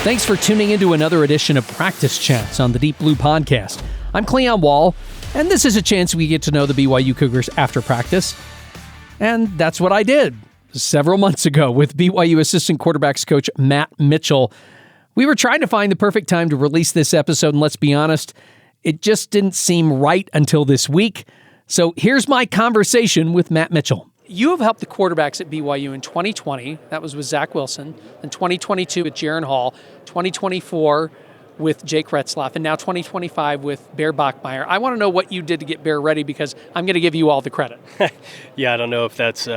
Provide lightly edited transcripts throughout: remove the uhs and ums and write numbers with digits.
Thanks for tuning into another edition of Practice Chats on the Deep Blue Podcast. I'm Cleon Wall, and this is a chance we get to know the BYU Cougars after practice. And that's what I did several months ago with BYU assistant quarterbacks coach Matt Mitchell. We were trying to find the perfect time to release this episode, and let's be honest, it just didn't seem right until this week. So here's my conversation with Matt Mitchell. You have helped the quarterbacks at BYU in 2020. That was with Zach Wilson. In 2022 with Jaron Hall. 2024 with Jake Retzlaff. And now 2025 with Bear Bachmeier. I want to know what you did to get Bear ready because I'm going to give you all the credit. Yeah, I don't know if that's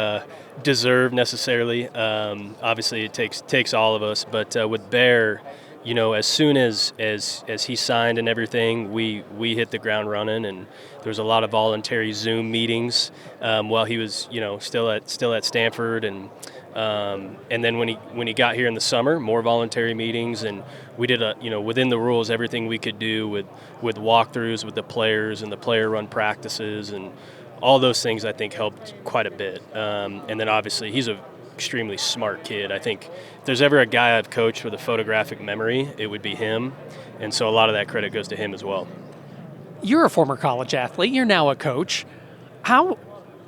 deserved necessarily. Obviously, it takes all of us. But with Bear, you know, as soon as he signed and everything, we hit the ground running, and there was a lot of voluntary Zoom meetings while he was, you know, still at Stanford, and then when he got here in the summer, more voluntary meetings, and we did within the rules everything we could do with walkthroughs with the players and the player run practices, and all those things I think helped quite a bit. And then obviously he's a extremely smart kid. I think if there's ever a guy I've coached with a photographic memory, it would be him. And so a lot of that credit goes to him as well. You're a former college athlete. You're now a coach. How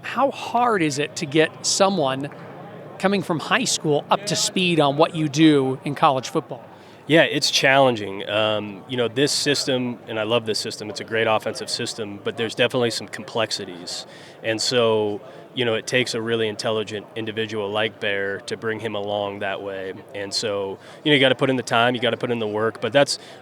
hard is it to get someone coming from high school up to speed on what you do in college football? Yeah, it's challenging. This system, and I love this system, it's a great offensive system, but there's definitely some complexities. And so, it takes a really intelligent individual like Bear to bring him along that way. And so, you got to put in the time, you got to put in the work. But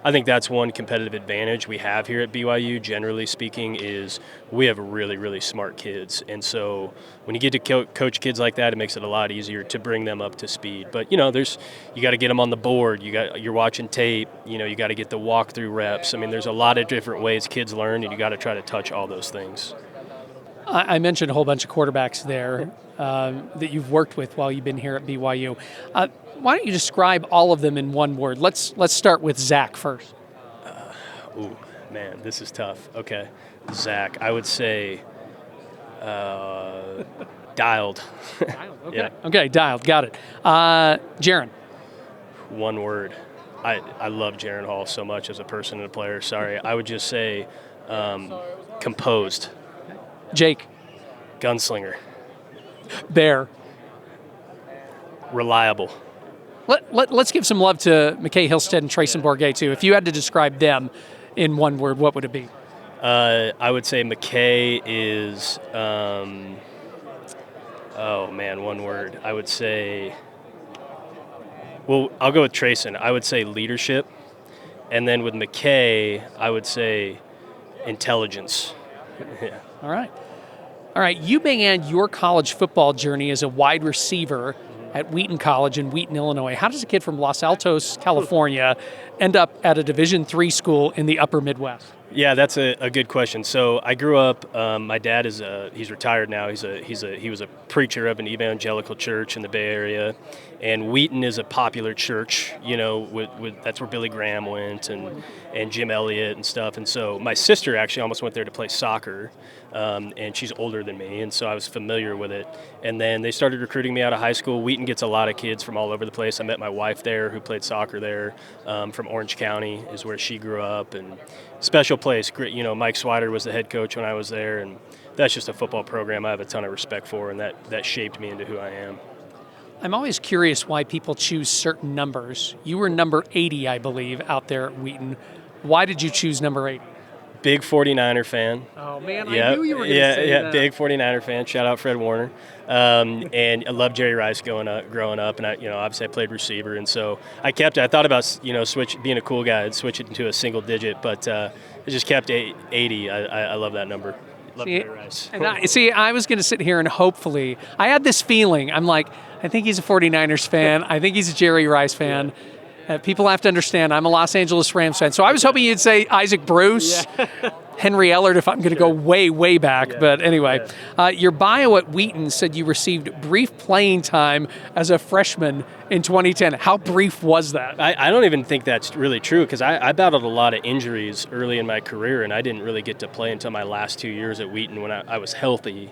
I think that's one competitive advantage we have here at BYU, generally speaking, is we have really, really smart kids. And so when you get to coach kids like that, it makes it a lot easier to bring them up to speed. But, you got to get them on the board. You're watching tape. You got to get the walkthrough reps. I mean, there's a lot of different ways kids learn, and you got to try to touch all those things. I mentioned a whole bunch of quarterbacks there that you've worked with while you've been here at BYU. Why don't you describe all of them in one word? Let's start with Zach first. Man, this is tough. Okay, Zach, I would say dialed. Dialed, okay. Yeah. Okay, dialed, got it. Jaron. One word. I love Jaron Hall so much as a person and a player. Sorry, I would just say composed. Jake. Gunslinger. Bear. Reliable. Let's give some love to McKay Hillstead and Trayson Bourget, too. If you had to describe them in one word, what would it be? I would say McKay is, one word. I would say, I'll go with Trayson. I would say leadership. And then with McKay, I would say intelligence. Yeah. All right. You began your college football journey as a wide receiver at Wheaton College in Wheaton, Illinois. How does a kid from Los Altos, California, end up at a Division III school in the upper Midwest? Yeah, that's a good question. So I grew up. My dad he's retired now. He was a preacher of an evangelical church in the Bay Area, and Wheaton is a popular church. That's where Billy Graham went and Jim Elliott and stuff. And so my sister actually almost went there to play soccer, and she's older than me, and so I was familiar with it. And then they started recruiting me out of high school. Wheaton gets a lot of kids from all over the place. I met my wife there, who played soccer there, from Orange County is where she grew up, and special place. Mike Swider was the head coach when I was there, and that's just a football program I have a ton of respect for, and that shaped me into who I am. I'm always curious why people choose certain numbers. You were number 80, I believe, out there at Wheaton. Why did you choose number 80? Big 49er fan. Oh, man, I knew you were going to say that. Yeah, big 49er fan. Shout out Fred Warner. And I loved Jerry Rice growing up, and obviously I played receiver, and so I kept it. I thought about being a cool guy and switch it into a single digit, but I just kept 80. I love that number. Love Jerry Rice. I was going to sit here and hopefully I had this feeling. I'm like, I think he's a 49ers fan. I think he's a Jerry Rice fan. People have to understand I'm a Los Angeles Rams fan. So I was hoping you'd say Isaac Bruce, Henry Ellard, if I'm going to go way, way back. Yeah. But anyway, your bio at Wheaton said you received brief playing time as a freshman in 2010. How brief was that? I don't even think that's really true, because I battled a lot of injuries early in my career, and I didn't really get to play until my last 2 years at Wheaton when I was healthy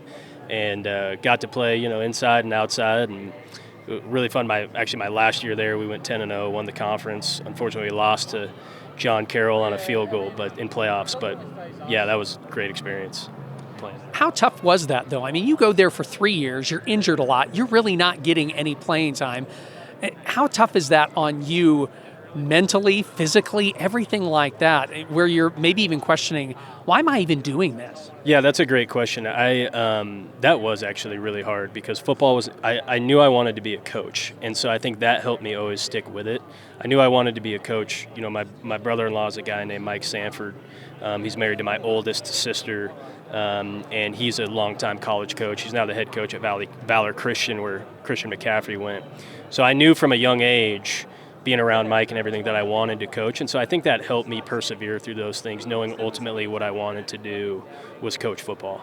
and got to play, inside and outside. And really fun. My last year there, we went 10-0, won the conference. Unfortunately, we lost to John Carroll on a field goal, but in playoffs. But yeah, that was a great experience playing. How tough was that, though? I mean, you go there for 3 years, you're injured a lot, you're really not getting any playing time. How tough is that on you mentally, physically, everything like that, where you're maybe even questioning, why am I even doing this? Yeah, that's a great question. That was actually really hard because football was, I knew I wanted to be a coach. And so I think that helped me always stick with it. I knew I wanted to be a coach. You know, my brother-in-law is a guy named Mike Sanford. He's married to my oldest sister, and he's a longtime college coach. He's now the head coach at Valor Christian, where Christian McCaffrey went. So I knew from a young age, being around Mike and everything, that I wanted to coach. And so I think that helped me persevere through those things, knowing ultimately what I wanted to do was coach football.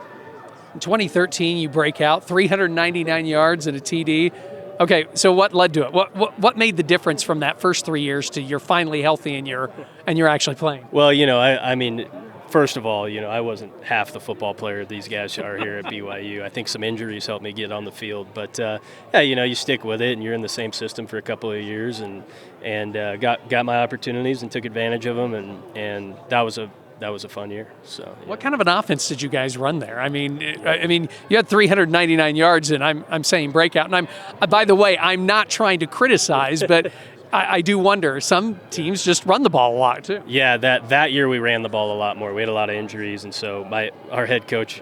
In 2013, you break out, 399 yards and a TD. Okay, so what led to it? What made the difference from that first 3 years to you're finally healthy and you're actually playing? Well, you know, I mean, first of all, you know, I wasn't half the football player these guys are here at BYU. I think some injuries helped me get on the field, but yeah, you know, you stick with it, and you're in the same system for a couple of years, and got my opportunities and took advantage of them, and that was a fun year. So, yeah. What kind of an offense did you guys run there? I mean, you had 399 yards, and I'm saying breakout. And by the way, I'm not trying to criticize, but I do wonder. Some teams just run the ball a lot too. Yeah, that year we ran the ball a lot more. We had a lot of injuries, and so our head coach,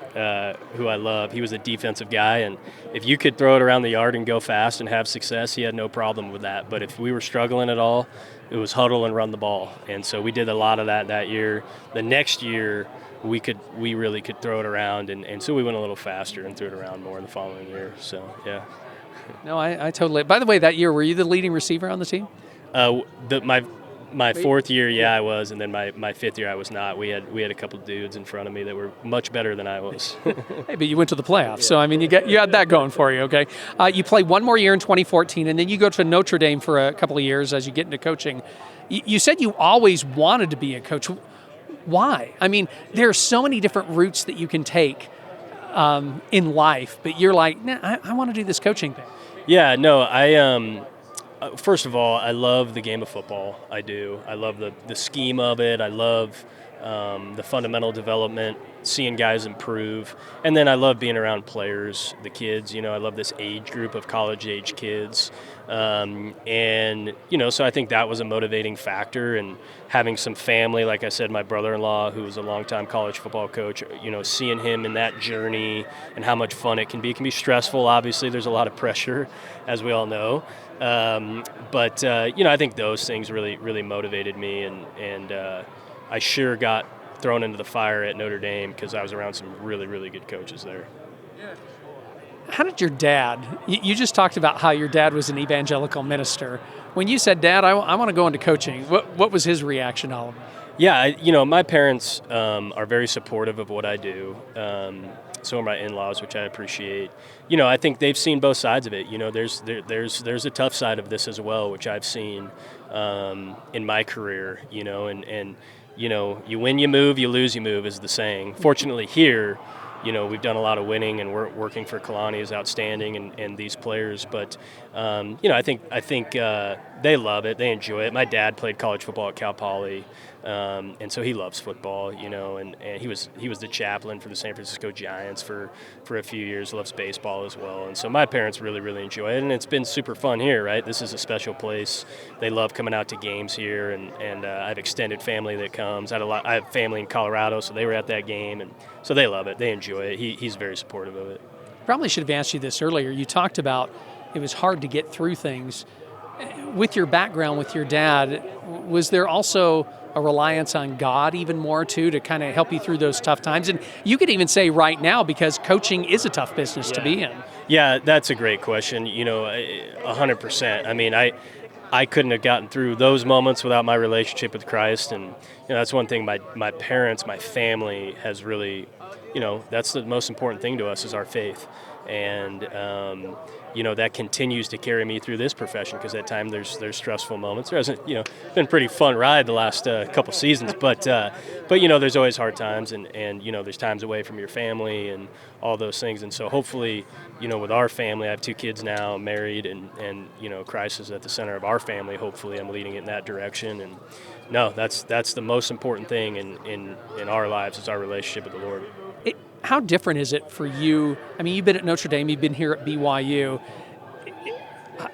who I love, he was a defensive guy, and if you could throw it around the yard and go fast and have success, he had no problem with that. But if we were struggling at all, it was huddle and run the ball, and so we did a lot of that year. The next year, we really could throw it around, and so we went a little faster and threw it around more the following year. So yeah. No, I totally. By the way, that year, were you the leading receiver on the team? My fourth year, yeah, I was, and then my fifth year, I was not. We had a couple dudes in front of me that were much better than I was. Hey, but you went to the playoffs, so I mean, you had that going for you. Okay, you played one more year in 2014, and then you go to Notre Dame for a couple of years as you get into coaching. You said you always wanted to be a coach. Why? I mean, there are so many different routes that you can take in life, but you're like, nah, I want to do this coaching thing. Yeah, no, first of all, I love the game of football. I do. I love the scheme of it. I love the fundamental development, seeing guys improve. And then I love being around players, the kids. You know, I love this age group of college-age kids. And, you know, so I think that was a motivating factor. And having some family, like I said, my brother-in-law, who was a longtime college football coach, you know, seeing him in that journey and how much fun it can be. It can be stressful, obviously. There's a lot of pressure, as we all know. But you know, I think those things really motivated me, and I sure got thrown into the fire at Notre Dame because I was around some really good coaches there. How did your dad, you just talked about how your dad was an evangelical minister. When you said, Dad, I want to go into coaching, what was his reaction to all of that? Yeah, you know, my parents are very supportive of what I do. So are my in-laws, which I appreciate. You know, I think they've seen both sides of it. You know, there's a tough side of this as well, which I've seen in my career. You know, and you know, you win, you move, you lose, you move is the saying. Fortunately, here, you know, we've done a lot of winning, and we're working for Kalani is outstanding, and these players. But you know, I think they love it, they enjoy it. My dad played college football at Cal Poly. And so he loves football, you know, and he was the chaplain for the San Francisco Giants for a few years, loves baseball as well. And so my parents really enjoy it, and it's been super fun here, right? This is a special place. They love coming out to games here, and I have extended family that comes. I have family in Colorado, so they were at that game, and so they love it. They enjoy it. He's very supportive of it. Probably should have asked you this earlier. You talked about it was hard to get through things. With your background with your dad, was there also a reliance on God even more too to kind of help you through those tough times? And you could even say right now, because coaching is a tough business to be in. Yeah, that's a great question. You know, 100%. I mean, I couldn't have gotten through those moments without my relationship with Christ, and you know, that's one thing my parents, my family has really, you know, that's the most important thing to us is our faith. And that continues to carry me through this profession, because at times there's stressful moments. There hasn't, been a pretty fun ride the last couple seasons, but there's always hard times, and there's times away from your family and all those things. And so hopefully, with our family, I have 2 kids now, married, and Christ is at the center of our family. Hopefully I'm leading it in that direction. And no, that's the most important thing in our lives, is our relationship with the Lord. How different is it for you? I mean, you've been at Notre Dame, you've been here at BYU.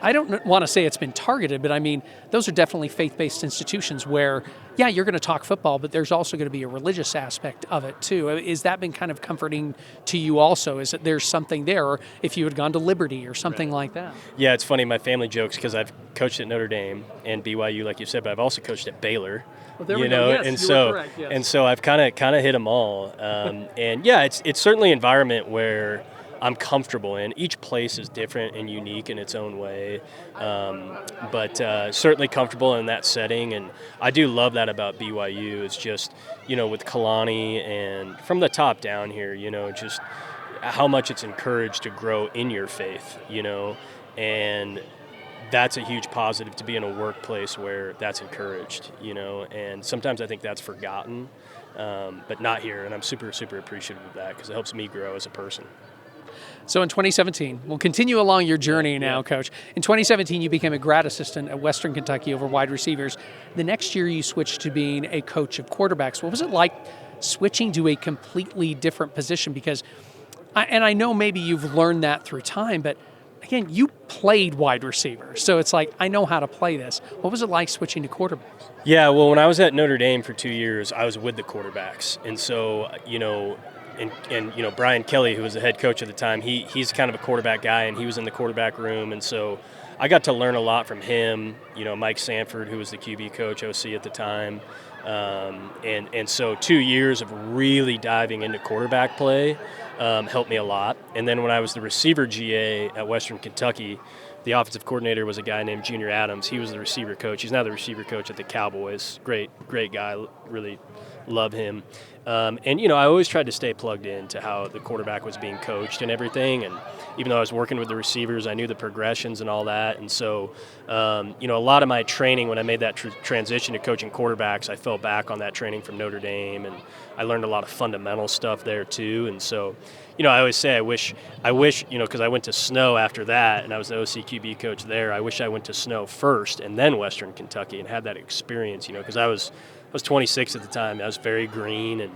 I don't want to say it's been targeted, but I mean, those are definitely faith-based institutions where, yeah, you're going to talk football, but there's also going to be a religious aspect of it too. Is that been kind of comforting to you also? Is that there's something there, or if you had gone to Liberty or something like that? Yeah, it's funny. My family jokes because I've coached at Notre Dame and BYU, like you said, but I've also coached at Baylor. Well, there we go. Yes, and you so were correct, yes. and so I've kind of hit them all. And yeah, it's certainly an environment where I'm comfortable in. Each place is different and unique in its own way, but certainly comfortable in that setting. And I do love that about BYU. It's just, with Kalani and from the top down here, just how much it's encouraged to grow in your faith, and that's a huge positive, to be in a workplace where that's encouraged, and sometimes I think that's forgotten, but not here. And I'm super, super appreciative of that, because it helps me grow as a person. So in 2017, we'll continue along your journey now, Coach. In 2017, you became a grad assistant at Western Kentucky over wide receivers. The next year, you switched to being a coach of quarterbacks. What was it like switching to a completely different position? Because, I know maybe you've learned that through time, but again, you played wide receiver. So it's like, I know how to play this. What was it like switching to quarterbacks? Yeah, well, when I was at Notre Dame for 2 years, I was with the quarterbacks. And so, and Brian Kelly, who was the head coach at the time, he's kind of a quarterback guy, and he was in the quarterback room. And so I got to learn a lot from him. Mike Sanford, who was the QB coach, OC at the time. And so 2 years of really diving into quarterback play helped me a lot. And then when I was the receiver GA at Western Kentucky, the offensive coordinator was a guy named Junior Adams. He was the receiver coach. He's now the receiver coach at the Cowboys. Great guy. Really love him. And I always tried to stay plugged in to how the quarterback was being coached and everything. And even though I was working with the receivers, I knew the progressions and all that. And so, a lot of my training, when I made that transition to coaching quarterbacks, I fell back on that training from Notre Dame, and I learned a lot of fundamental stuff there too. And so, I always say I wish, because I went to Snow after that, and I was the OC QB coach there. I wish I went to Snow first and then Western Kentucky and had that experience, because I was 26 at the time. I was very green,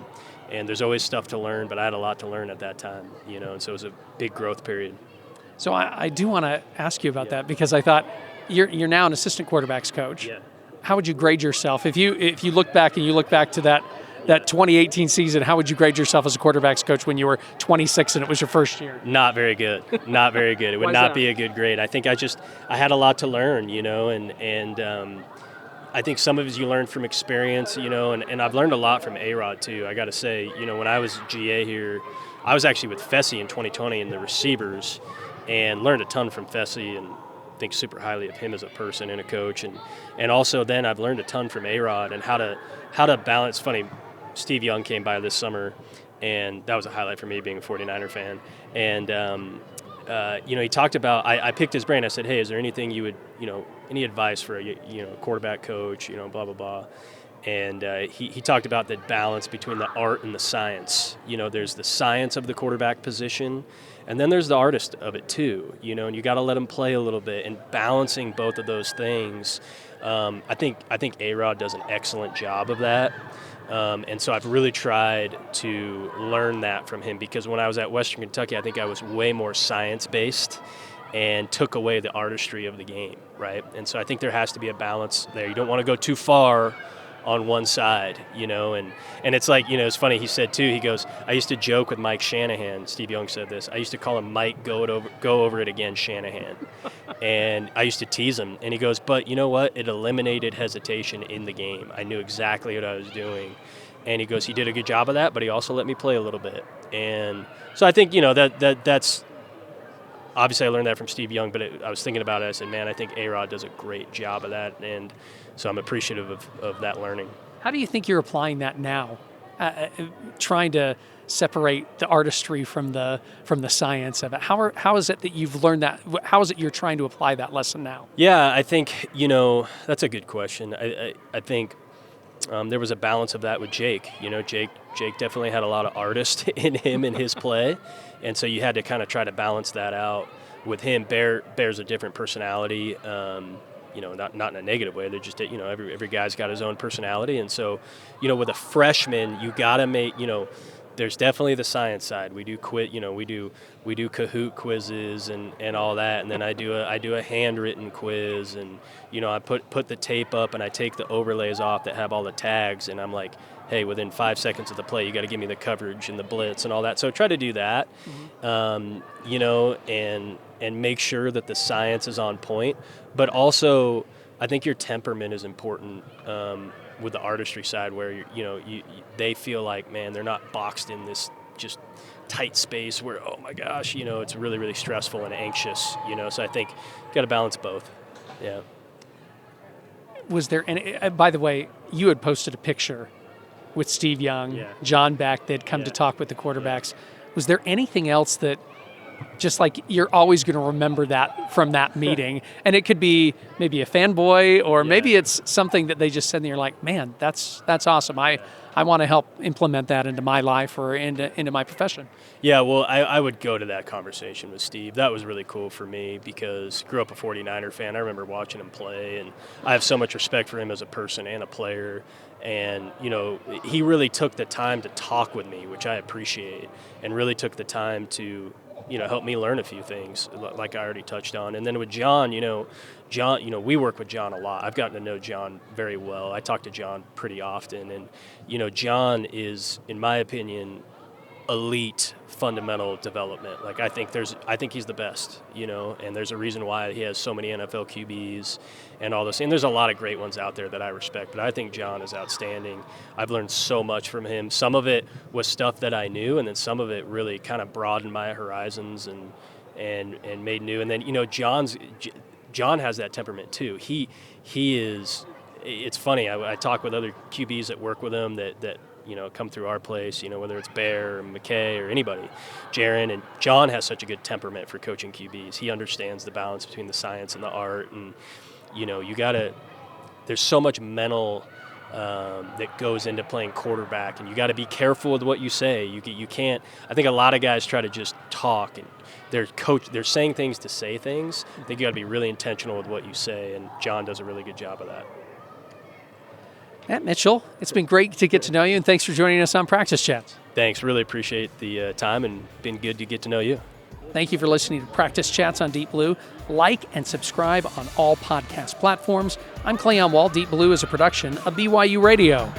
and there's always stuff to learn, but I had a lot to learn at that time, and so it was a big growth period. So I do want to ask you about that, because I thought you're now an assistant quarterbacks coach. Yeah. How would you grade yourself if you look back to that 2018 season? How would you grade yourself as a quarterbacks coach when you were 26 and it was your first year? Not very good. Not very good. It would not be a good grade. I think I had a lot to learn, and I think some of it you learn from experience, and I've learned a lot from A-Rod too. I got to say, when I was GA here, I was actually with Fessy in 2020 in the receivers, and learned a ton from Fessy, and think super highly of him as a person and a coach. And also then I've learned a ton from A-Rod and how to balance. Funny, Steve Young came by this summer, and that was a highlight for me, being a 49er fan. And he talked about, I picked his brain. I said, hey, is there anything you would, any advice for a quarterback coach, blah, blah, blah. And he talked about the balance between the art and the science. There's the science of the quarterback position, and then there's the artist of it too, and you got to let them play a little bit, and balancing both of those things. I think A-Rod does an excellent job of that. And so I've really tried to learn that from him, because when I was at Western Kentucky, I think I was way more science-based and took away the artistry of the game, right? And so I think there has to be a balance there. You don't want to go too far on one side, and it's like, it's funny, he said too, he goes, I used to joke with Mike Shanahan, Steve Young said this, I used to call him Mike, go over it again, Shanahan. And I used to tease him, and he goes, but you know what, it eliminated hesitation in the game. I knew exactly what I was doing. And he goes, he did a good job of that, but he also let me play a little bit. And so I think, that's, obviously I learned that from Steve Young, but I was thinking about it, I said, man, I think A-Rod does a great job of that, and so I'm appreciative of that learning. How do you think you're applying that now? Trying to separate the artistry from the science of it. How is it that you've learned that? How is it you're trying to apply that lesson now? Yeah, I think, that's a good question. I think there was a balance of that with Jake. Jake definitely had a lot of artist in him and his play, and so you had to kind of try to balance that out with him. Bear's a different personality. Not in a negative way. They're just, every guy's got his own personality. And so, with a freshman, you got to make, there's definitely the science side. We do we do Kahoot quizzes and all that. And then I do a handwritten quiz, and, I put the tape up and I take the overlays off that have all the tags. And I'm like, hey, within 5 seconds of the play, you got to give me the coverage and the blitz and all that. So try to do that, and make sure that the science is on point. But also, I think your temperament is important with the artistry side, where they feel like, man, they're not boxed in this just tight space where, oh my gosh, it's really, really stressful and anxious. So I think you got to balance both. Yeah. Was there any? By the way, you had posted a picture with Steve Young, John Beck, they'd come to talk with the quarterbacks. Was there anything else that, just like, you're always going to remember that from that meeting? And it could be maybe a fanboy, or maybe it's something that they just said and you're like, man, that's awesome. I want to help implement that into my life or into my profession. Yeah, well, I would go to that conversation with Steve. That was really cool for me because I grew up a 49er fan. I remember watching him play, and I have so much respect for him as a person and a player. And, he really took the time to talk with me, which I appreciate, and really took the time to, help me learn a few things, like I already touched on. And then with John, we work with John a lot. I've gotten to know John very well. I talk to John pretty often. And, John is, in my opinion, elite fundamental development. Like, I think he's the best, and there's a reason why he has so many NFL QBs and all this. And there's a lot of great ones out there that I respect, but I think John is outstanding. I've learned so much from him. Some of it was stuff that I knew, and then some of it really kind of broadened my horizons and made new. And then, John has that temperament too. He is, it's funny, I talk with other QBs that work with him that come through our place, whether it's Bear or McKay or anybody, Jaron, and John has such a good temperament for coaching QBs. He understands the balance between the science and the art, and, there's so much mental that goes into playing quarterback, and you got to be careful with what you say. You can't, I think a lot of guys try to just talk, and they're saying things to say things. I think you got to be really intentional with what you say, and John does a really good job of that. Matt Mitchell, it's been great to get to know you, and thanks for joining us on Practice Chats. Thanks. Really appreciate the time, and been good to get to know you. Thank you for listening to Practice Chats on Deep Blue. Like and subscribe on all podcast platforms. I'm Cleon Wall. Deep Blue is a production of BYU Radio.